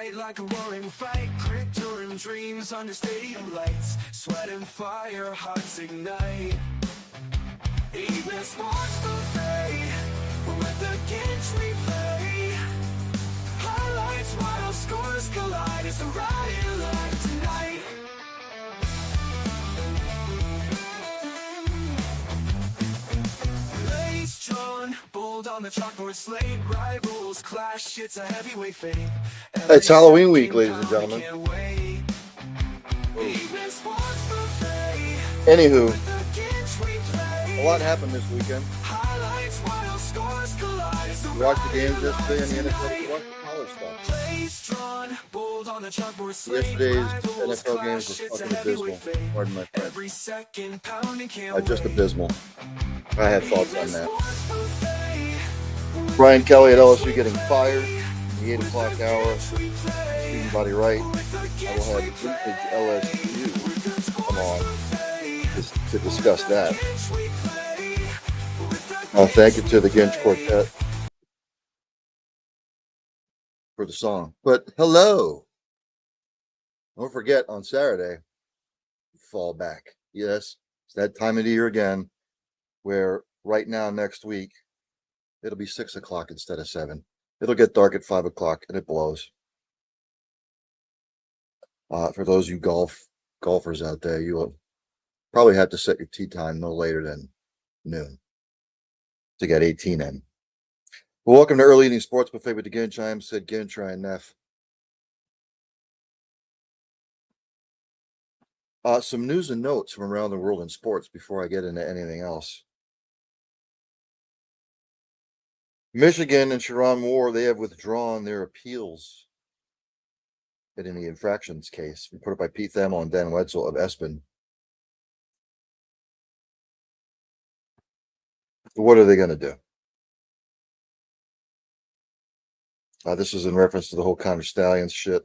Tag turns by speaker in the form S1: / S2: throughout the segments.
S1: fight like a roaring fight, grit during dreams under stadium lights, sweat and fire, hearts ignite. Evening sports buffet, with the Ginch replay. Highlights while scores collide, it's the riot live tonight. Blades drawn, bold on the chalkboard slate, rivals clash, it's a heavyweight fate.
S2: It's Halloween week, ladies and gentlemen. Anywho, a lot happened this weekend. You watched the games yesterday in the NFL, you watched the college stuff. Yesterday's NFL games were fucking abysmal. Pardon my French. Just abysmal. I have thoughts on that. Brian Kelly at LSU getting fired in the 8 o'clock hour. Stephen Body Right. I will have vintage LSU come on to discuss that. Thank you to the Ginch Quartet for the song. But hello. Don't forget on Saturday, fall back. Yes, it's that time of the year again where right now next week it'll be 6 o'clock instead of 7. It'll get dark at 5 o'clock and it blows. For those of you golfers out there, you will probably have to set your tee time no later than noon to get 18 in. Well, welcome to Early Evening Sports Buffet with the Ginch. I am Sid Ginch, Ryan Neff. Some news and notes from around the world in sports before I get into anything else. Michigan and Sharon Moore, they have withdrawn their appeals in the infractions case reported by Pete Thamel and Dan Wetzel of Espen. What are they going to do? This is in reference to the whole Connor Stallions shit.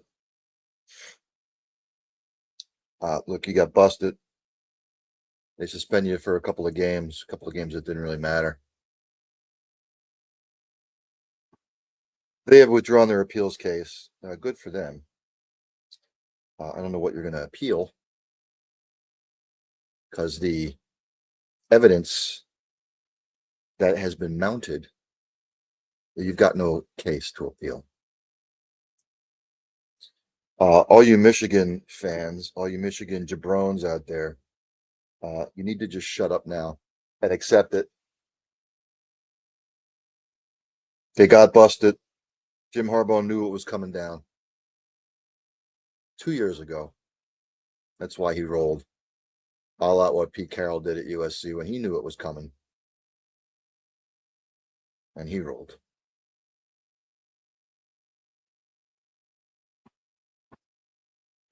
S2: Look, you got busted. They suspend you for a couple of games that didn't really matter. They have withdrawn their appeals case. Good for them. I don't know what you're going to appeal because the evidence that has been mounted, you've got no case to appeal. All you Michigan fans, all you Michigan jabrones out there, you need to just shut up now and accept it. They got busted. Jim Harbaugh knew it was coming down 2 years ago. That's why he rolled. All out what Pete Carroll did at USC when he knew it was coming. And he rolled.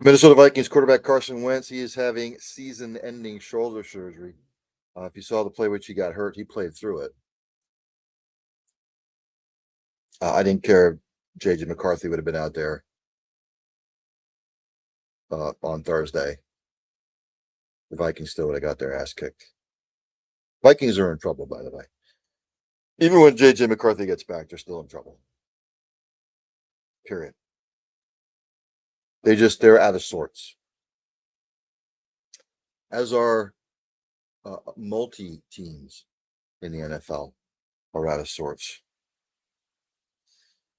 S2: Minnesota Vikings quarterback Carson Wentz, he is having season-ending shoulder surgery. If you saw the play which he got hurt, he played through it. I didn't care if J.J. McCarthy would have been out there on Thursday. The Vikings still would have got their ass kicked. Vikings are in trouble, by the way. Even when J.J. McCarthy gets back, they're still in trouble. Period. They're out of sorts. As are multi-teams in the NFL are out of sorts.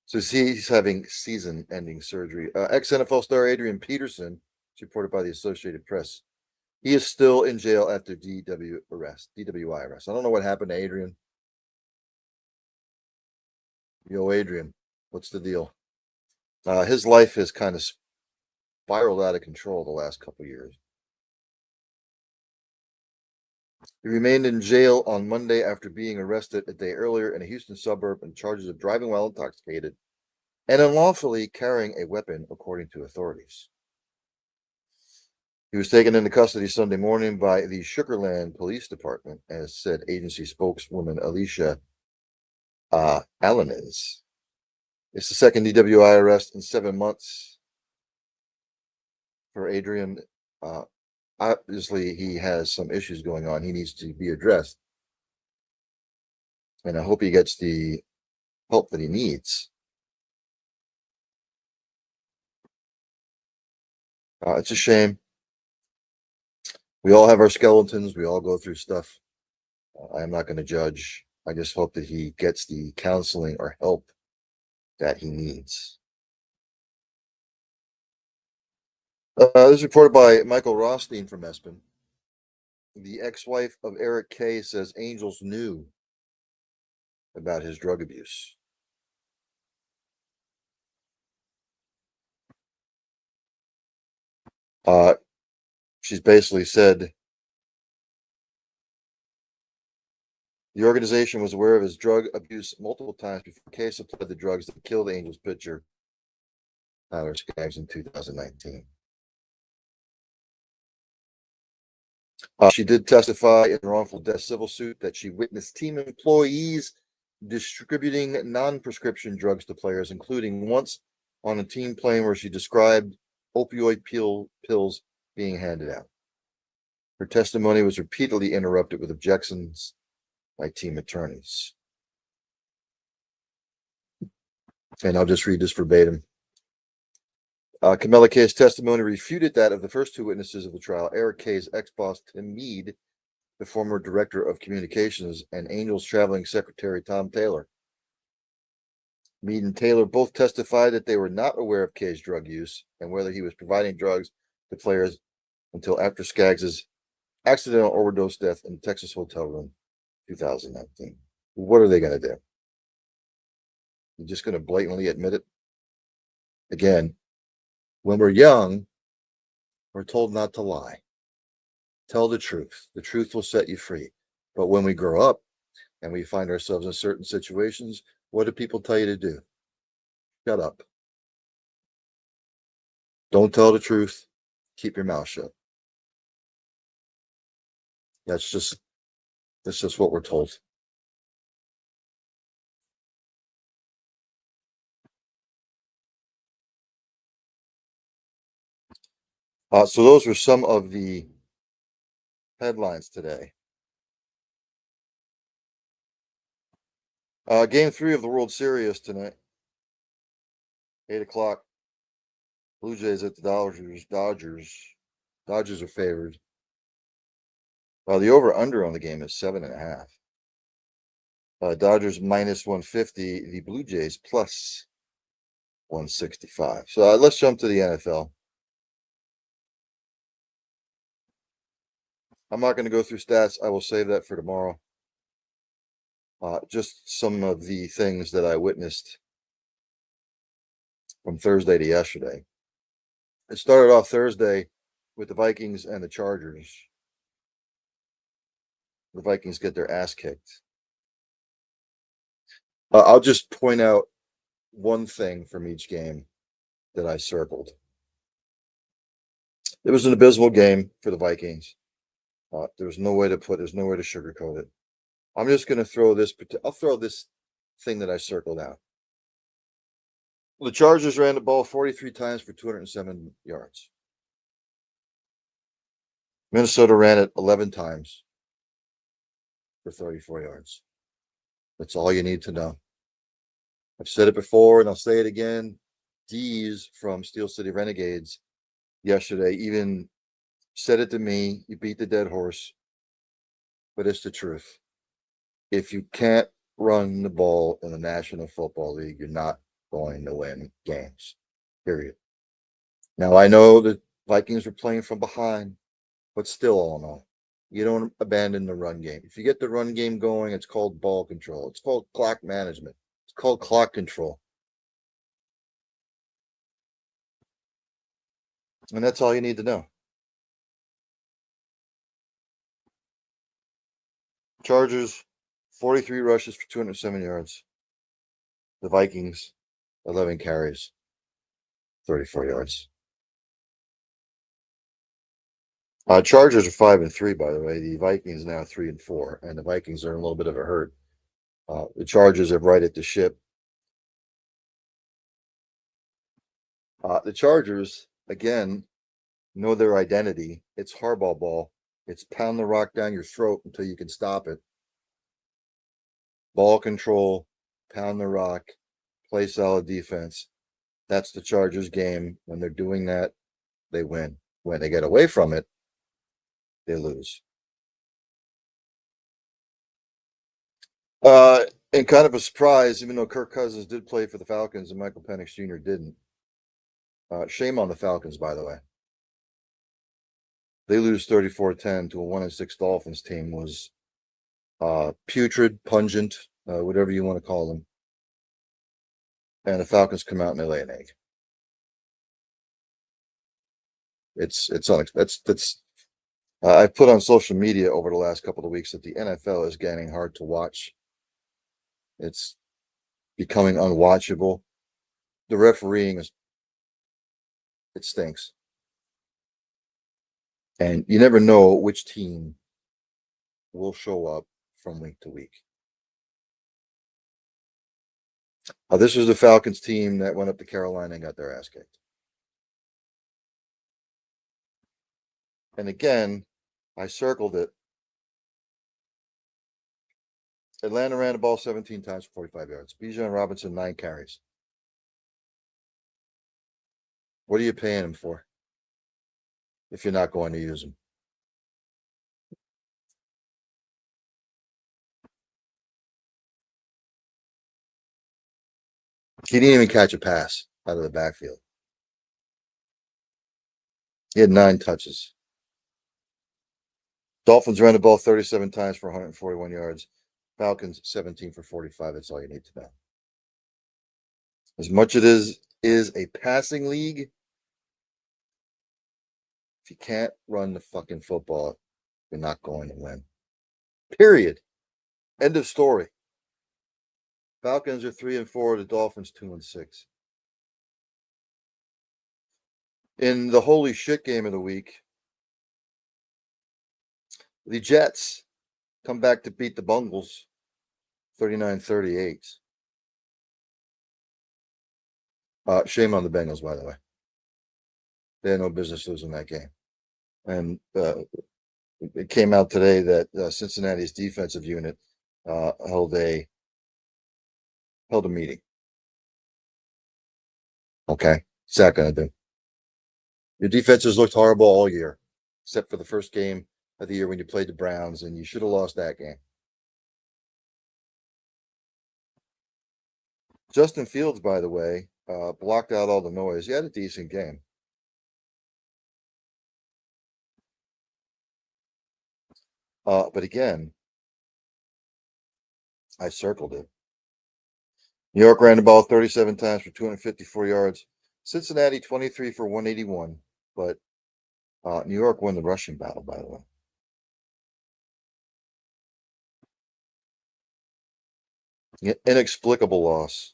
S2: So he's having season-ending surgery. Ex-NFL star Adrian Peterson, reported by the Associated Press, he is still in jail after DWI arrest. I don't know what happened to Adrian. Yo, Adrian, what's the deal? His life has kind of spiraled out of control the last couple of years. He remained in jail on Monday after being arrested a day earlier in a Houston suburb on charges of driving while intoxicated and unlawfully carrying a weapon, according to authorities. He was taken into custody Sunday morning by the Sugarland Police Department, as said agency spokeswoman Alicia Alanis. It's the second DWI arrest in 7 months for Adrian. Obviously, he has some issues going on. He needs to be addressed. And I hope he gets the help that he needs. It's a shame. We all have our skeletons. We all go through stuff. I'm not going to judge. I just hope that he gets the counseling or help that he needs. This is reported by Michael Rothstein from Espen. The ex-wife of Eric K. says Angels knew about his drug abuse. She's basically said the organization was aware of his drug abuse multiple times before K supplied the drugs that killed Angels pitcher Tyler Skaggs in 2019. She did testify in a wrongful death civil suit that she witnessed team employees distributing non-prescription drugs to players, including once on a team plane where she described opioid pills being handed out. Her testimony was repeatedly interrupted with objections by team attorneys. And I'll just read this verbatim. Camilla K's testimony refuted that of the first two witnesses of the trial, Eric K's ex-boss, Tim Mead, the former director of communications, and Angels traveling secretary, Tom Taylor. Mead and Taylor both testified that they were not aware of K's drug use and whether he was providing drugs to players until after Skaggs' accidental overdose death in the Texas hotel room 2019. What are they going to do? You're just going to blatantly admit it? Again, when we're young, we're told not to lie. Tell the truth. The truth will set you free. But when we grow up and we find ourselves in certain situations, what do people tell you to do? Shut up. Don't tell the truth. Keep your mouth shut. That's just what we're told. So those were some of the headlines today. Game 3 of the World Series tonight. 8 o'clock. Blue Jays at the Dodgers. Dodgers are favored. The over-under on the game is 7.5. Dodgers minus 150. The Blue Jays plus 165. So let's jump to the NFL. I'm not going to go through stats. I will save that for tomorrow. Just some of the things that I witnessed from Thursday to yesterday. It started off Thursday with the Vikings and the Chargers. The Vikings get their ass kicked. I'll just point out one thing from each game that I circled. It was an abysmal game for the Vikings. There's no way to sugarcoat it. I'm just going to throw this. I'll throw this thing that I circled out. The Chargers ran the ball 43 times for 207 yards. Minnesota ran it 11 times for 34 yards. That's all you need to know. I've said it before and I'll say it again. Dees from Steel City Renegades yesterday even said it to me. You beat the dead horse, but it's the truth. If you can't run the ball in the National Football League, you're not going to win games, period. Now, I know the Vikings were playing from behind, but still, all in all, you don't abandon the run game. If you get the run game going, it's called ball control. It's called clock management. It's called clock control. And that's all you need to know. Chargers, 43 rushes for 207 yards. The Vikings, 11 carries, 34 yards. Chargers are 5-3, by the way. The Vikings now 3-4, and the Vikings are in a little bit of a hurt. The Chargers have righted the ship. The Chargers, again, know their identity. It's hardball ball. It's pound the rock down your throat until you can stop it. Ball control, pound the rock, play solid defense. That's the Chargers game. When they're doing that, they win. When they get away from it, they lose. And kind of a surprise, even though Kirk Cousins did play for the Falcons and Michael Penix Jr. didn't. Shame on the Falcons, by the way. They lose 34-10 to a 1-6 Dolphins team. Was putrid, pungent, whatever you want to call them. And the Falcons come out and they lay an egg. I've put on social media over the last couple of weeks that the NFL is getting hard to watch. It's becoming unwatchable. The refereeing it stinks. And you never know which team will show up from week to week. This was the Falcons team that went up to Carolina and got their ass kicked. And again, I circled it. Atlanta ran the ball 17 times for 45 yards. Bijan Robinson, 9 carries. What are you paying him for if you're not going to use him? He didn't even catch a pass out of the backfield. He had 9 touches. Dolphins ran the ball 37 times for 141 yards. Falcons 17 for 45. That's all you need to know. As much it is a passing league, if you can't run the fucking football, you're not going to win. Period. End of story. Falcons are 3-4. The Dolphins 2-6. In the holy shit game of the week, the Jets come back to beat the Bungles 39-38. Shame on the Bengals, by the way. They had no business losing that game. And it came out today that Cincinnati's defensive unit held a meeting. Okay, what's that going to do? Your defenses looked horrible all year, except for the first game of the year when you played the Browns, and you should have lost that game. Justin Fields, by the way, blocked out all the noise. He had a decent game. But again, I circled it. New York ran the ball 37 times for 254 yards. Cincinnati 23 for 181. But New York won the rushing battle, by the way. Inexplicable loss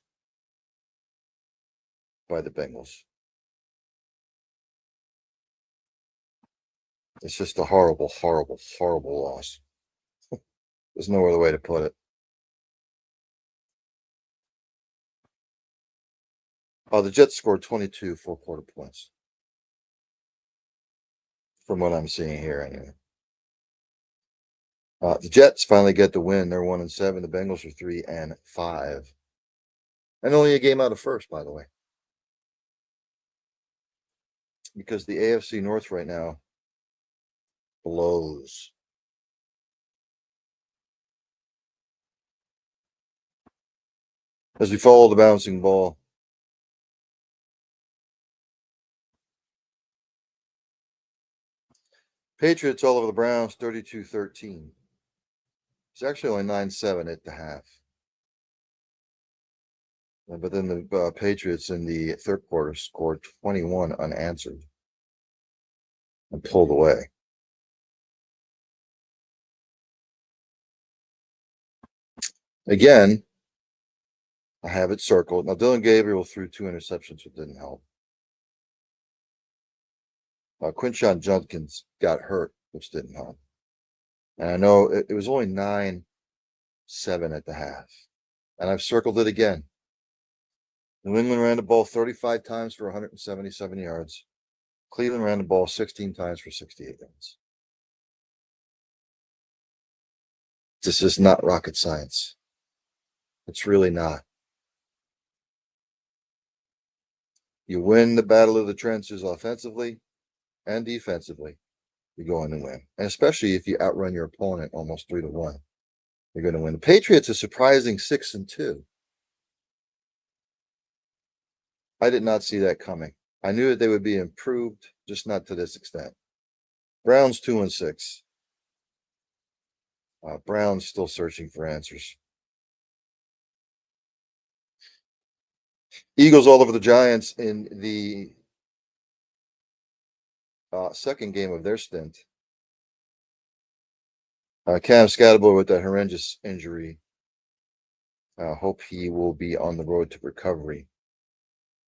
S2: by the Bengals. It's just a horrible, horrible, horrible loss. There's no other way to put it. The Jets scored 22 four-quarter points. From what I'm seeing here, anyway. The Jets finally get the win. They're 1-7. The Bengals are 3-5. And only a game out of first, by the way. Because the AFC North right now blows. As we follow the bouncing ball, Patriots all over the Browns, 32-13. It's actually only 9-7 at the half. But then the Patriots in the third quarter scored 21 unanswered and pulled away. Again, I have it circled. Now, Dylan Gabriel threw 2 interceptions, which didn't help. Quinshon Judkins got hurt, which didn't help. And I know it was only 9-7 at the half. And I've circled it again. New England ran the ball 35 times for 177 yards. Cleveland ran the ball 16 times for 68 yards. This is not rocket science. It's really not. You win the battle of the trenches offensively, and defensively, you go in and win. And especially if you outrun your opponent almost 3-1, you're going to win. The Patriots are surprising 6-2. I did not see that coming. I knew that they would be improved, just not to this extent. Browns 2-6. Browns still searching for answers. Eagles all over the Giants in the second game of their stint. Cam Scatterboy with that horrendous injury. Hope he will be on the road to recovery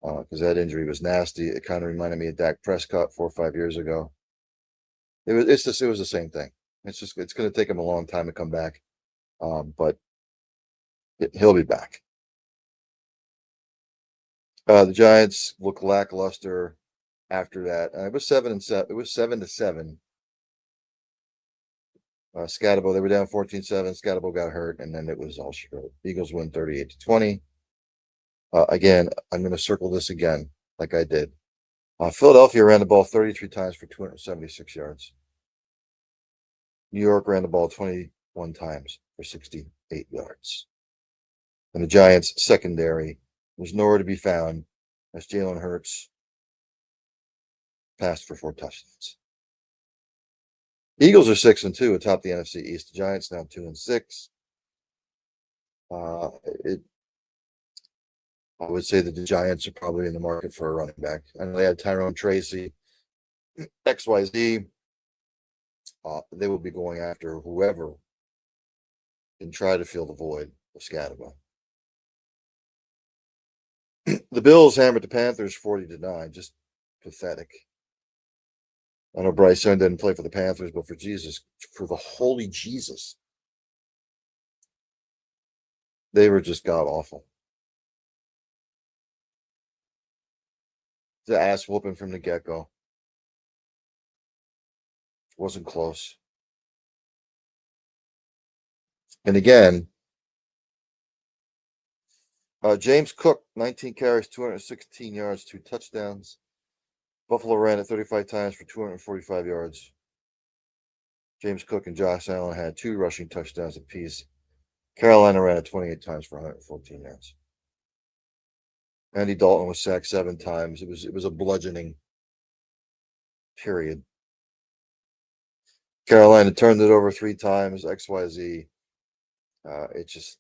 S2: because that injury was nasty. It kind of reminded me of Dak Prescott 4 or 5 years ago. It was the same thing. It's going to take him a long time to come back, but he'll be back. The Giants look lackluster after that. It was 7-7. It was 7-7. Scatterbo, they were down 14-7. Scatterbo got hurt, and then it was all she wrote. Eagles win 38-20. Again, I'm going to circle this again, like I did. Philadelphia ran the ball 33 times for 276 yards. New York ran the ball 21 times for 68 yards. And the Giants' secondary was nowhere to be found as Jalen Hurts passed for 4 touchdowns. Eagles are 6-2 atop the NFC East. The Giants now 2-6. I would say that the Giants are probably in the market for a running back. I know they had Tyrone Tracy, XYZ. They will be going after whoever can try to fill the void of Scatterbo. The Bills hammered the Panthers 40-9. Just pathetic. I know Bryce Young didn't play for the Panthers, but for the holy Jesus, they were just god awful. The ass whooping from the get-go. Wasn't close. And again, James Cook, 19 carries, 216 yards, 2 touchdowns. Buffalo ran it 35 times for 245 yards. James Cook and Josh Allen had 2 rushing touchdowns apiece. Carolina ran it 28 times for 114 yards. Andy Dalton was sacked 7 times. It was a bludgeoning period. Carolina turned it over 3 times. XYZ. It's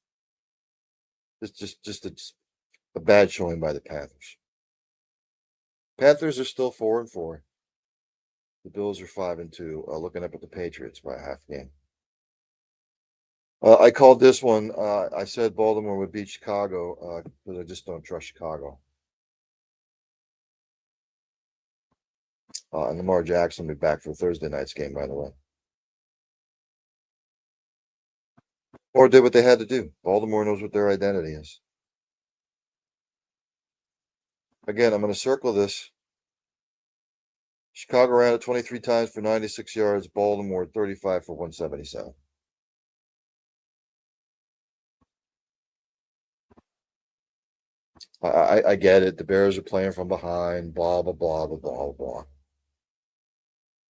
S2: just a bad showing by the Panthers. Panthers are still 4-4. The Bills are 5-2. Looking up at the Patriots by a half game. I called this one. I said Baltimore would beat Chicago because I just don't trust Chicago. And Lamar Jackson will be back for Thursday night's game, by the way. Or did what they had to do. Baltimore knows what their identity is. Again, I'm going to circle this. Chicago ran it 23 times for 96 yards. Baltimore 35 for 177. I get it. The Bears are playing from behind. Blah blah blah blah blah blah.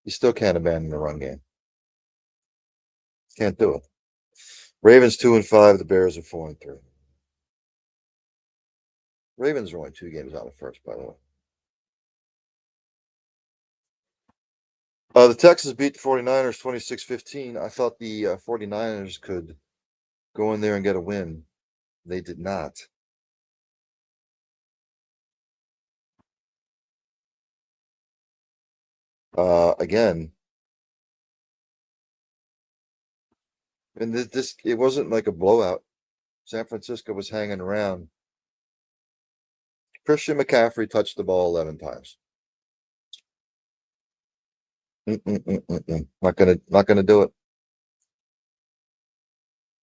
S2: You still can't abandon the run game. Can't do it. Ravens 2-5. The Bears are 4-3. Ravens are only 2 games out of first, by the way. The Texans beat the 49ers 26-15. I thought the 49ers could go in there and get a win. They did not. Again, and this it wasn't like a blowout. San Francisco was hanging around. Christian McCaffrey touched the ball 11 times. Not gonna do it.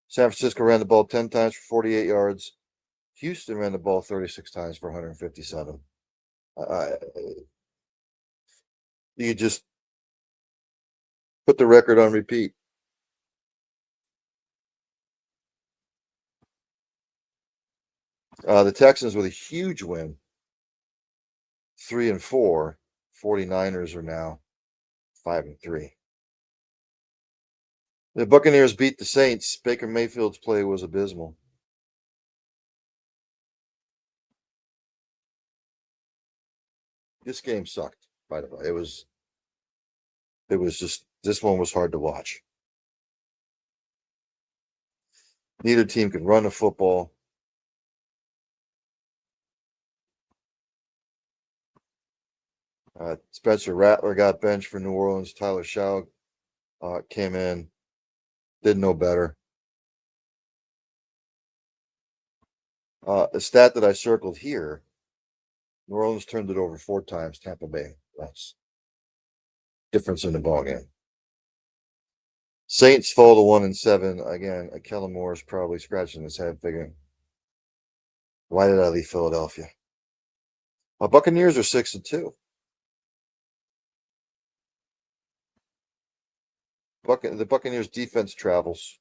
S2: San Francisco ran the ball 10 times for 48 yards. Houston ran the ball 36 times for 157. You just put the record on repeat. The Texans with a huge win. 3-4. 49ers are now 5-3. The Buccaneers beat the Saints. Baker Mayfield's play was abysmal. This game sucked, by the way. It was just, this one was hard to watch. Neither team could run the football. Spencer Rattler got benched for New Orleans. Tyler Shaw came in, did no better. A stat that I circled here: New Orleans turned it over 4 times. Tampa Bay once. Difference in the ball game. Saints fall to 1-7 again. Kellen Moore is probably scratching his head, figuring, why did I leave Philadelphia? Buccaneers are 6-2. The Buccaneers defense travels.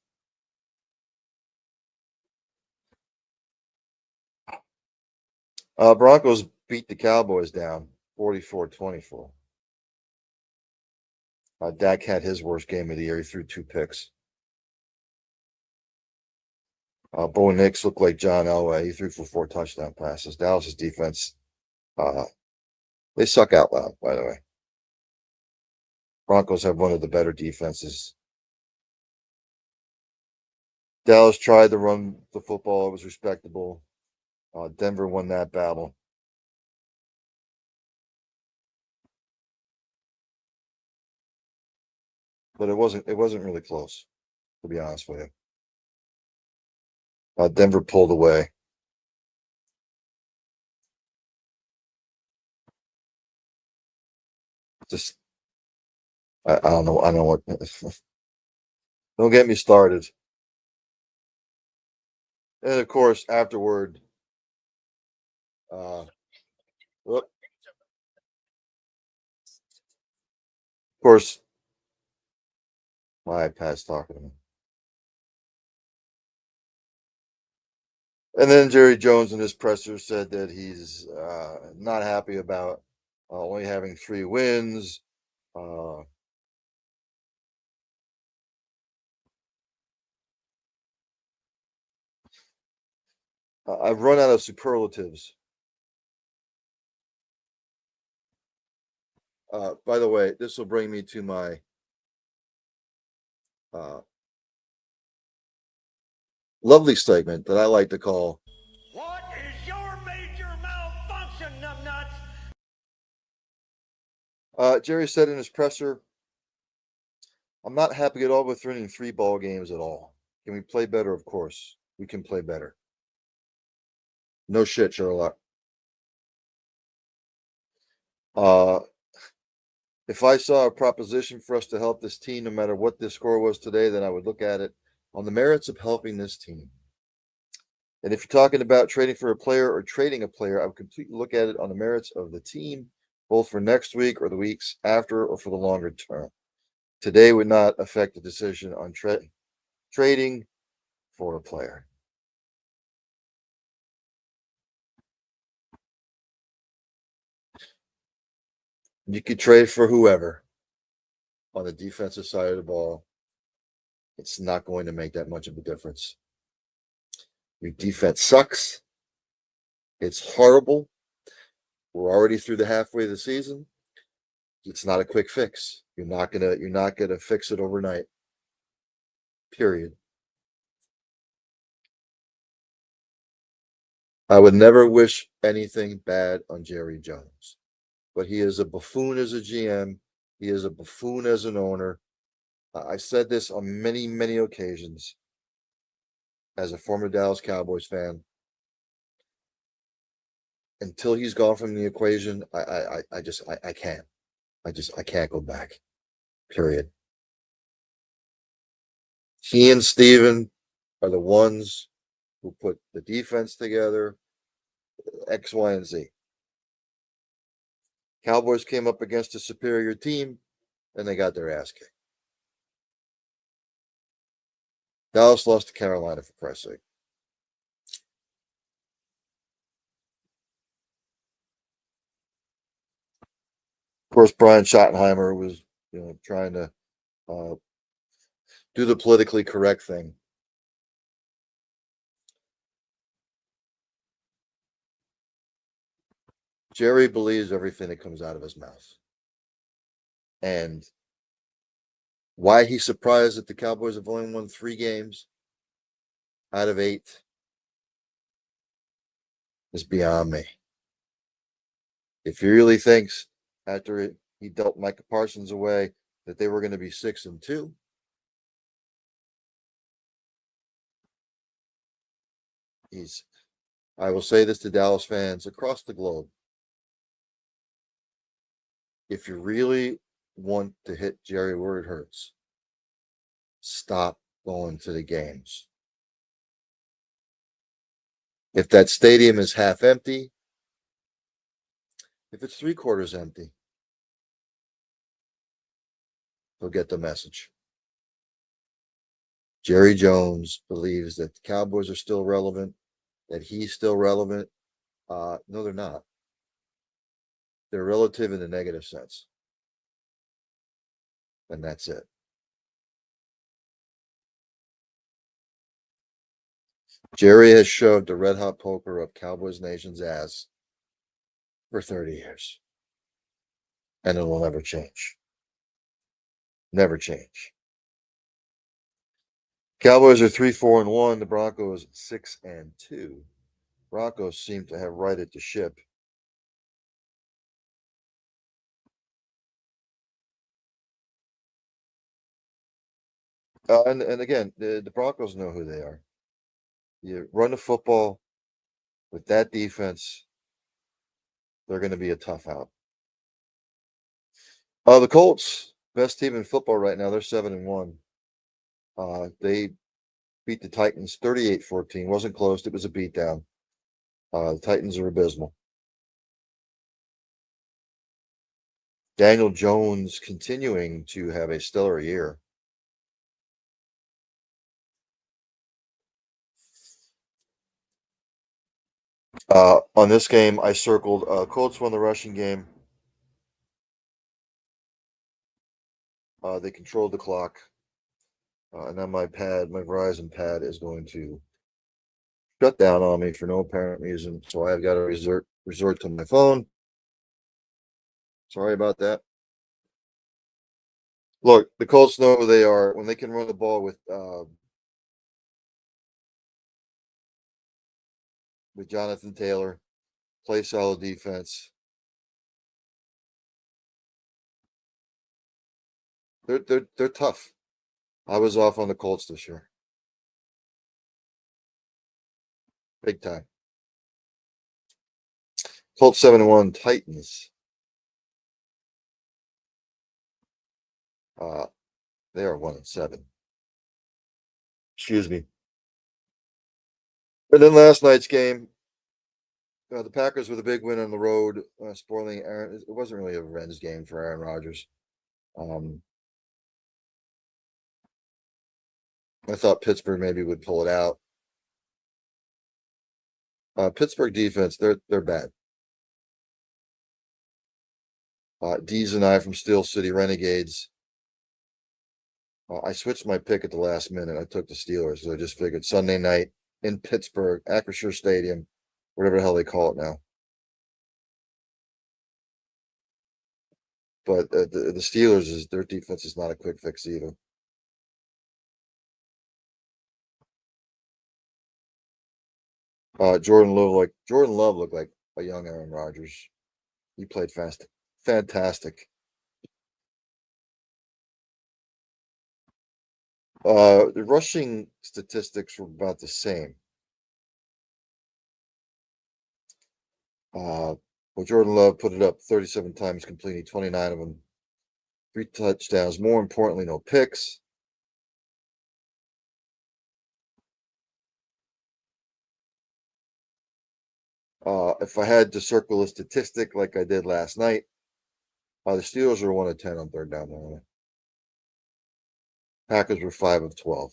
S2: Broncos beat the Cowboys down 44-24. Dak had his worst game of the year. He threw 2 picks. Bo Nix looked like John Elway. He threw for 4 touchdown passes. Dallas's defense, they suck out loud, by the way. Broncos have one of the better defenses. Dallas tried to run the football. It was respectable. Denver won that battle. But it wasn't really close, to be honest with you. Denver pulled away. Just, I don't know. I don't know what. Don't get me started. And of course, afterward, of course, my iPad's talking to me. And then Jerry Jones in his presser said that he's not happy about only having 3 wins. I've run out of superlatives. By the way, this will bring me to my lovely segment that I like to call
S3: What is your major malfunction, numbnuts?
S2: Jerry said in his presser, I'm not happy at all with winning 3 ball games at all. Can we play better? Of course, we can play better. No shit, Sherlock. If I saw a proposition for us to help this team, no matter what the score was today, then I would look at it on the merits of helping this team. And if you're talking about trading for a player or trading a player, I would completely look at it on the merits of the team, both for next week or the weeks after or for the longer term. Today would not affect the decision on trading for a player. You could trade for whoever on the defensive side of the ball. It's not going to make that much of a difference. Your defense sucks. It's horrible. We're already through the halfway of the season. It's not a quick fix. You're not gonna fix it overnight. Period. I would never wish anything bad on Jerry Jones, but he is a buffoon as a GM. He is a buffoon as an owner. I've said this on many, many occasions as a former Dallas Cowboys fan. Until he's gone from the equation, I can't. I can't go back. Period. He and Steven are the ones who put the defense together, X, Y, and Z. Cowboys came up against a superior team, and they got their ass kicked. Dallas lost to Carolina, for Christ's sake. Of course, Brian Schottenheimer was, trying to do the politically correct thing. Jerry believes everything that comes out of his mouth. And why he's surprised that the Cowboys have only won 3 games out of 8 is beyond me. If he really thinks after he dealt Micah Parsons away that they were going to be 6-2, I will say this to Dallas fans across the globe. If you really want to hit Jerry where it hurts, stop going to the games. If that stadium is half empty, if it's 3/4 empty, they'll get the message. Jerry Jones believes that the Cowboys are still relevant, that he's still relevant. No, they're not. They're relative in the negative sense. And that's it. Jerry has shoved the red hot poker up Cowboys Nation's ass for 30 years. And it will never change. Never change. Cowboys are 3-4-1. The Broncos 6-2. Broncos seem to have righted the ship. And again, the Broncos know who they are. You run the football with that defense, they're going to be a tough out. The Colts, best team in football right now. They're 7-1. They beat the Titans 38-14. Wasn't close. It was a beatdown. The Titans are abysmal. Daniel Jones continuing to have a stellar year. On this game, I circled Colts won the rushing game. They controlled the clock. And on my pad, my Verizon pad is going to shut down on me for no apparent reason. So I've got to resort to my phone. Sorry about that. Look, the Colts know who they are. When they can run the ball with Jonathan Taylor, play solid defense. They're tough. I was off on the Colts this year. Big time. Colts 7-1, Titans. They are 1-7. Excuse me. And then last night's game, the Packers with a big win on the road, spoiling Aaron. It wasn't really a revenge game for Aaron Rodgers. I thought Pittsburgh maybe would pull it out. Pittsburgh defense, they're bad. Deez and I from Steel City Renegades. I switched my pick at the last minute. I took the Steelers. So I just figured Sunday night in Pittsburgh, Acrisure Stadium, whatever the hell they call it now. But the Steelers, their defense is not a quick fix either. Jordan Love looked like a young Aaron Rodgers. He played fantastic. The rushing statistics were about the same. Well, Jordan Love put it up 37 times, completing 29 of them, 3 touchdowns. More importantly, no picks. If I had to circle a statistic like I did last night, the Steelers were 1 of 10 on third down. Packers were 5 of 12.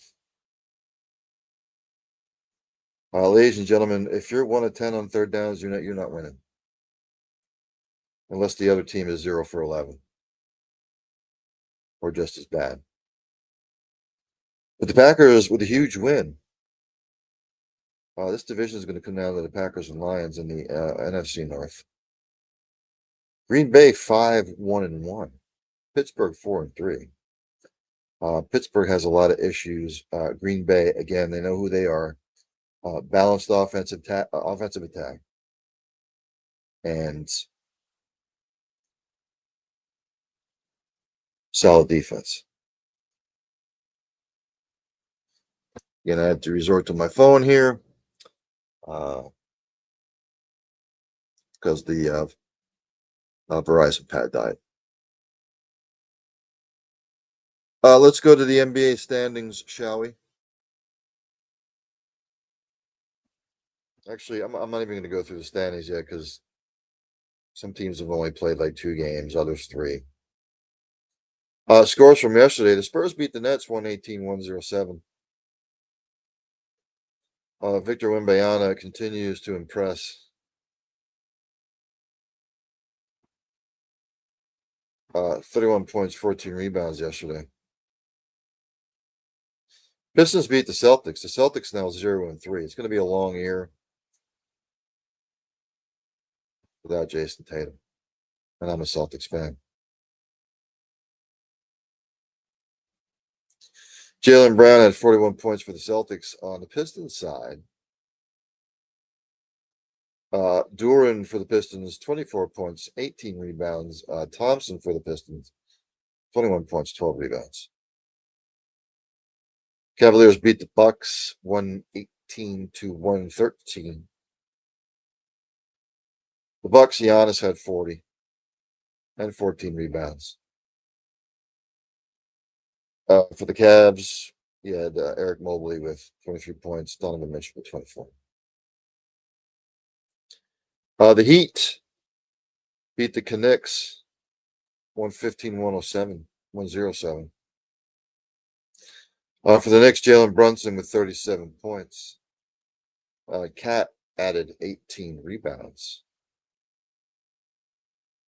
S2: Ladies and gentlemen, if you're 1 of 10 on third downs, you're not winning, unless the other team is 0 for 11. or just as bad. But the Packers with a huge win. This division is going to come down to the Packers and Lions in the NFC North. Green Bay 5-1-1. Pittsburgh 4-3. Pittsburgh has a lot of issues. Green Bay, again, they know who they are. Balanced offensive attack, and solid defense. Again, I had to resort to my phone here because the Verizon pad died. Let's go to the NBA standings, shall we? Actually, I'm not even going to go through the standings yet because some teams have only played like 2 games, others 3. Scores from yesterday. The Spurs beat the Nets 118-107. Victor Wembanyama continues to impress. 31 points, 14 rebounds yesterday. Pistons beat the Celtics. The Celtics now 0-3. It's going to be a long year without Jason Tatum. And I'm a Celtics fan. Jaylen Brown had 41 points for the Celtics. On the Pistons side, Duran for the Pistons, 24 points, 18 rebounds. Thompson for the Pistons, 21 points, 12 rebounds. Cavaliers beat the Bucks 118-113. The Bucks, Giannis had 40 and 14 rebounds. For the Cavs, you had Eric Mobley with 23 points, Donovan Mitchell with 24. The Heat beat the Knicks 115-107. For the Knicks, Jalen Brunson with 37 points. Cat added 18 rebounds.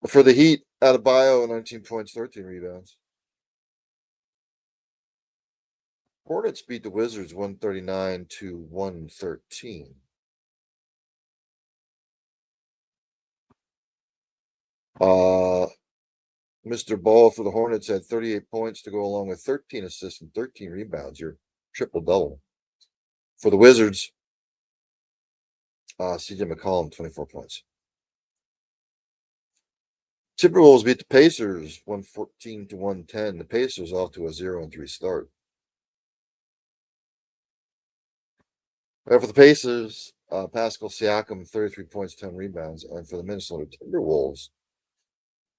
S2: For the Heat, Adebayo 19 points, 13 rebounds. Hornets beat the Wizards 139-113. Mr. Ball for the Hornets had 38 points to go along with 13 assists and 13 rebounds. Your triple-double. For the Wizards, CJ McCollum, 24 points. Timberwolves beat the Pacers 114-110. The Pacers off to a 0-3 start. For the Pacers, Pascal Siakam, 33 points, 10 rebounds. And for the Minnesota Timberwolves,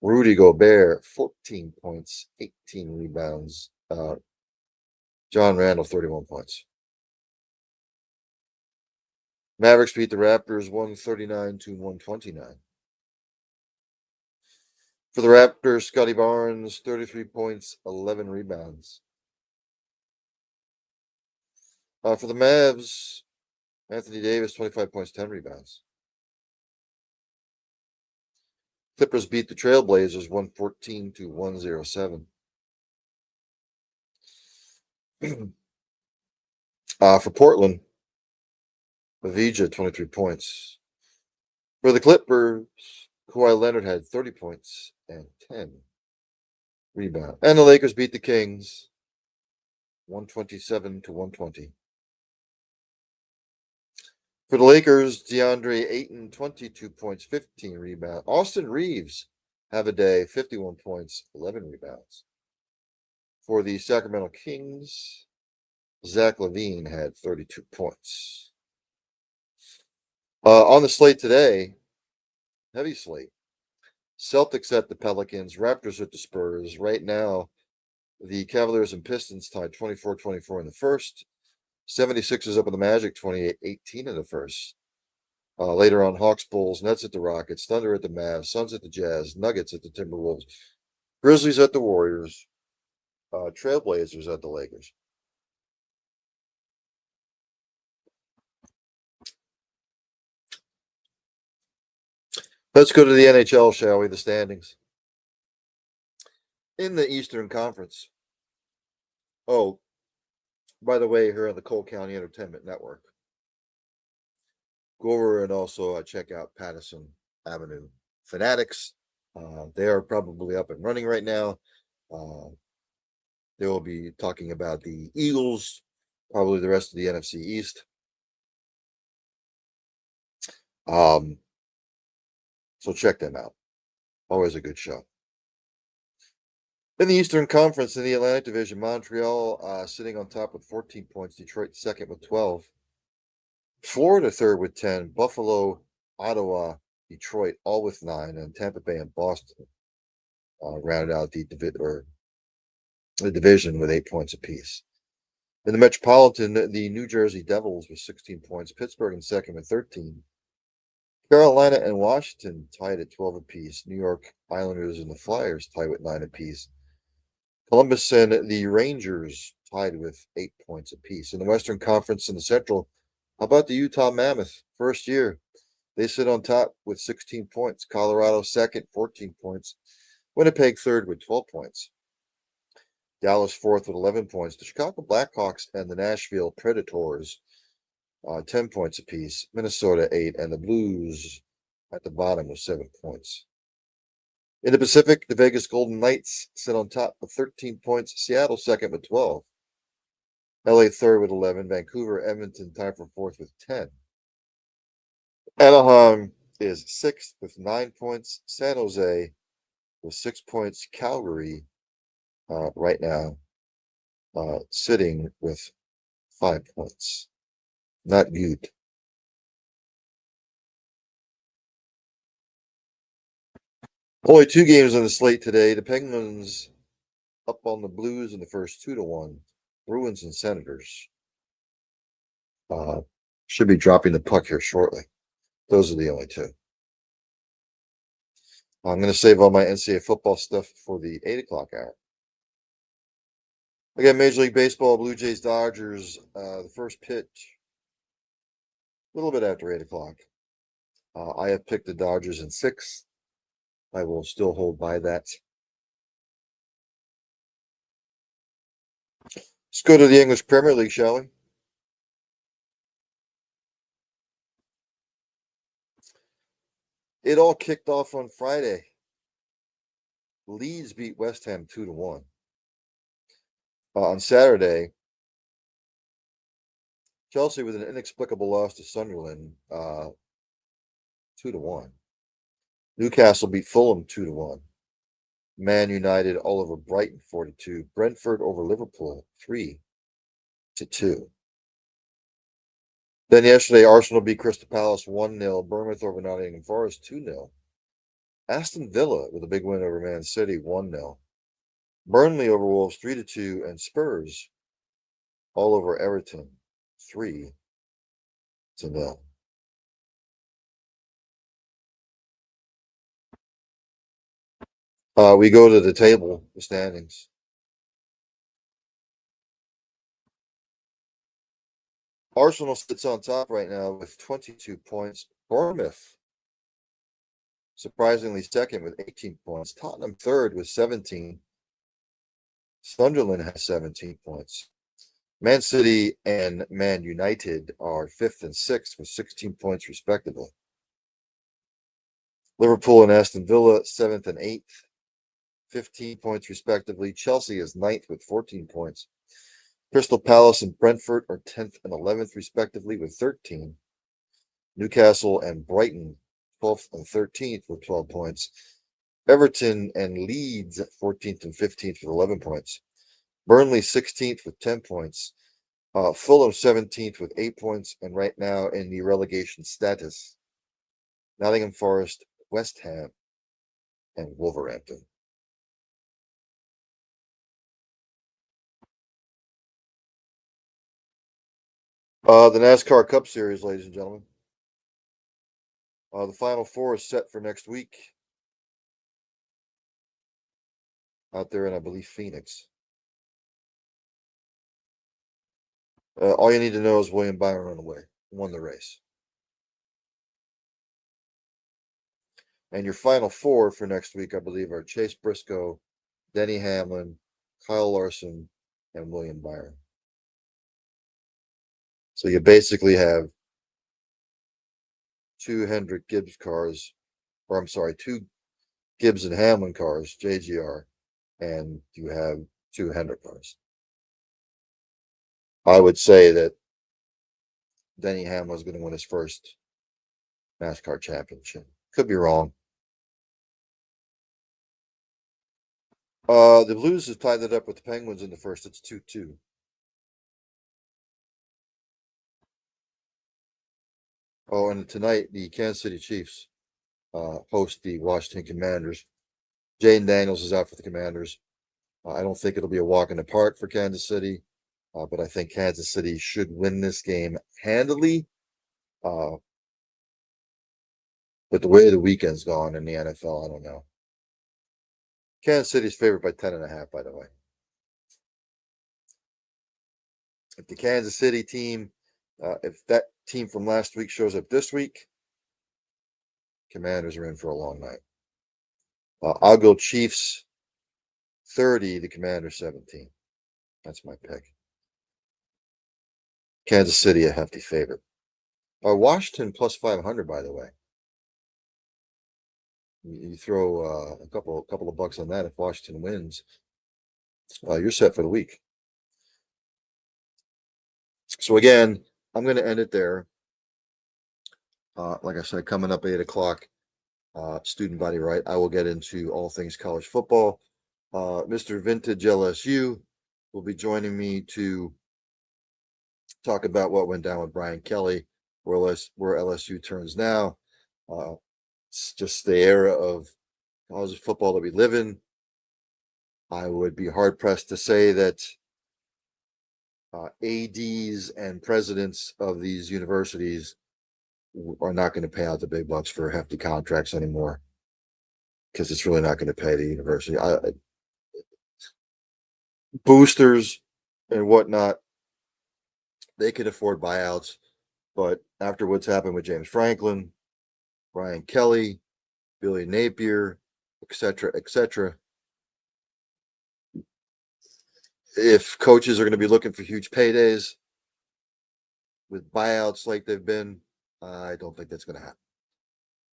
S2: Rudy Gobert, 14 points, 18 rebounds. John Randall, 31 points. Mavericks beat the Raptors 139-129. For the Raptors, Scotty Barnes, 33 points, 11 rebounds. For the Mavs, Anthony Davis, 25 points, 10 rebounds. Clippers beat the Trailblazers 114-107. For Portland, Avdija, 23 points. For the Clippers, Kawhi Leonard had 30 points and 10 rebounds. And the Lakers beat the Kings 127-120. For the Lakers, DeAndre Ayton, 22 points, 15 rebounds. Austin Reeves, have a day, 51 points, 11 rebounds. For the Sacramento Kings, Zach LaVine had 32 points. On the slate today, heavy slate. Celtics at the Pelicans, Raptors at the Spurs. Right now, the Cavaliers and Pistons tied 24-24 in the first. 76ers up in the Magic, 28-18 in the first. Later on, Hawks, Bulls, Nets at the Rockets, Thunder at the Mavs, Suns at the Jazz, Nuggets at the Timberwolves, Grizzlies at the Warriors, Trailblazers at the Lakers. Let's go to the NHL, shall we? The standings. In the Eastern Conference. Oh, by the way, here on the Cole County Entertainment Network. Go over and also check out Patterson Avenue Fanatics. They are probably up and running right now. Uh, they will be talking about the Eagles, probably the rest of the NFC East. So check them out. Always a good show. In the Eastern Conference, in the Atlantic Division, Montreal sitting on top with 14 points. Detroit second with 12. Florida third with 10. Buffalo, Ottawa, Detroit all with 9. And Tampa Bay and Boston rounded out the division with 8 points apiece. In the Metropolitan, the New Jersey Devils with 16 points. Pittsburgh in second with 13. Carolina and Washington tied at 12 apiece. New York Islanders and the Flyers tied with 9 apiece. Columbus and the Rangers tied with 8 points apiece. In the Western Conference and the Central, how about the Utah Mammoth? First year, they sit on top with 16 points. Colorado second, 14 points. Winnipeg third with 12 points. Dallas fourth with 11 points. The Chicago Blackhawks and the Nashville Predators, 10 points apiece. Minnesota 8, and the Blues at the bottom with 7 points. In the Pacific, the Vegas Golden Knights sit on top with 13 points. Seattle second with 12. LA third with 11. Vancouver, Edmonton tied for fourth with 10. Anaheim is sixth with 9 points. San Jose with 6 points. Calgary right now sitting with 5 points. Not good. Only 2 games on the slate today. The Penguins up on the Blues in the first 2-1. Bruins and Senators should be dropping the puck here shortly. Those are the only 2. I'm going to save all my NCAA football stuff for the 8 o'clock hour. Again, Major League Baseball, Blue Jays, Dodgers, the first pitch, a little bit after 8 o'clock. I have picked the Dodgers in 6. I will still hold by that. Let's go to the English Premier League, shall we? It all kicked off on Friday. Leeds beat West Ham 2-1. On Saturday, Chelsea with an inexplicable loss to Sunderland, 2-1. Newcastle beat Fulham 2-1. Man United all over Brighton 4-2. Brentford over Liverpool 3-2. Then yesterday, Arsenal beat Crystal Palace 1-0. Bournemouth over Nottingham Forest 2-0. Aston Villa with a big win over Man City 1-0. Burnley over Wolves 3-2, and Spurs all over Everton 3-0. We go to the table, the standings. Arsenal sits on top right now with 22 points. Bournemouth, surprisingly, second with 18 points. Tottenham third with 17. Sunderland has 17 points. Man City and Man United are 5th and 6th with 16 points respectively. Liverpool and Aston Villa 7th and 8th, 15 points respectively. Chelsea is 9th with 14 points. Crystal Palace and Brentford are 10th and 11th respectively with 13. Newcastle and Brighton 12th and 13th with 12 points. Everton and Leeds 14th and 15th with 11 points. Burnley 16th with 10 points. Fulham 17th with 8 points. And right now in the relegation status, Nottingham Forest, West Ham, and Wolverhampton. The NASCAR Cup Series, ladies and gentlemen. The Final Four is set for next week out there in, I believe, Phoenix. All you need to know is William Byron won the race. And your Final Four for next week, I believe, are Chase Briscoe, Denny Hamlin, Kyle Larson, and William Byron. So you basically have two Hendrick Gibbs cars, or I'm sorry, two Gibbs and Hamlin cars, JGR, and you have two Hendrick cars. I would say that Denny Hamlin is going to win his first NASCAR championship. Could be wrong. The Blues have tied it up with the Penguins in the first. It's 2-2. Oh, and tonight the Kansas City Chiefs host the Washington Commanders. Jaden Daniels is out for the Commanders. I don't think it'll be a walk in the park for Kansas City, but I think Kansas City should win this game handily. But the way the weekend's gone in the NFL, I don't know. Kansas City's favored by 10.5, by the way. If the Kansas City team, if that team from last week shows up this week, Commanders are in for a long night. I'll go Chiefs 30, the Commanders 17. That's my pick. Kansas City, a hefty favorite. Washington plus 500, by the way. You throw a couple of bucks on that. If Washington wins, you're set for the week. So again, I'm going to end it there. Like I said, coming up 8 o'clock, Student Body Right, I will get into all things college football. Mr. Vintage LSU will be joining me to talk about what went down with Brian Kelly, where LSU turns now. It's just the era of college football that we live in. I would be hard-pressed to say that ADs and presidents of these universities are not going to pay out the big bucks for hefty contracts anymore, because it's really not going to pay the university. Boosters and whatnot, they can afford buyouts, but after what's happened with James Franklin, Brian Kelly, Billy Napier, etc., if coaches are going to be looking for huge paydays with buyouts like they've been, I don't think that's going to happen.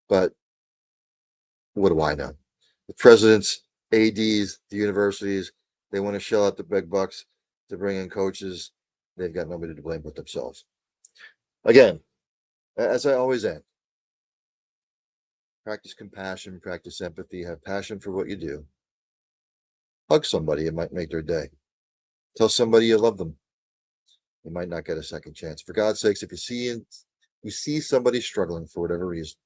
S2: But what do I know? The presidents, ADs, the universities, they want to shell out the big bucks to bring in coaches. They've got nobody to blame but themselves. Again, as I always end, practice compassion, practice empathy, have passion for what you do. Hug somebody, it might make their day. Tell somebody you love them. You might not get a second chance. For God's sakes, if you see somebody struggling for whatever reason,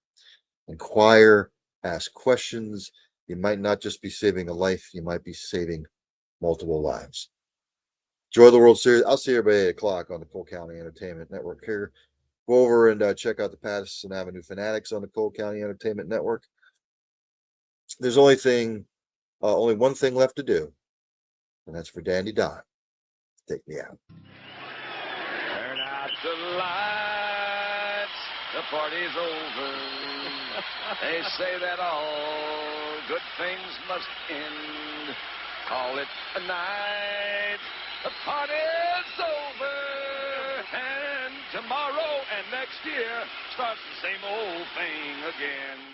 S2: inquire, ask questions. You might not just be saving a life, you might be saving multiple lives. Enjoy the World Series. I'll see everybody at 8 o'clock on the Cole County Entertainment Network here. Go over and check out the Patterson Avenue Fanatics on the Cole County Entertainment Network. There's only one thing left to do, and that's for Dandy Don to take me out.
S3: Turn out the lights, the party's over. They say that all good things must end. Call it a night, the party's over. And tomorrow and next year starts the same old thing again.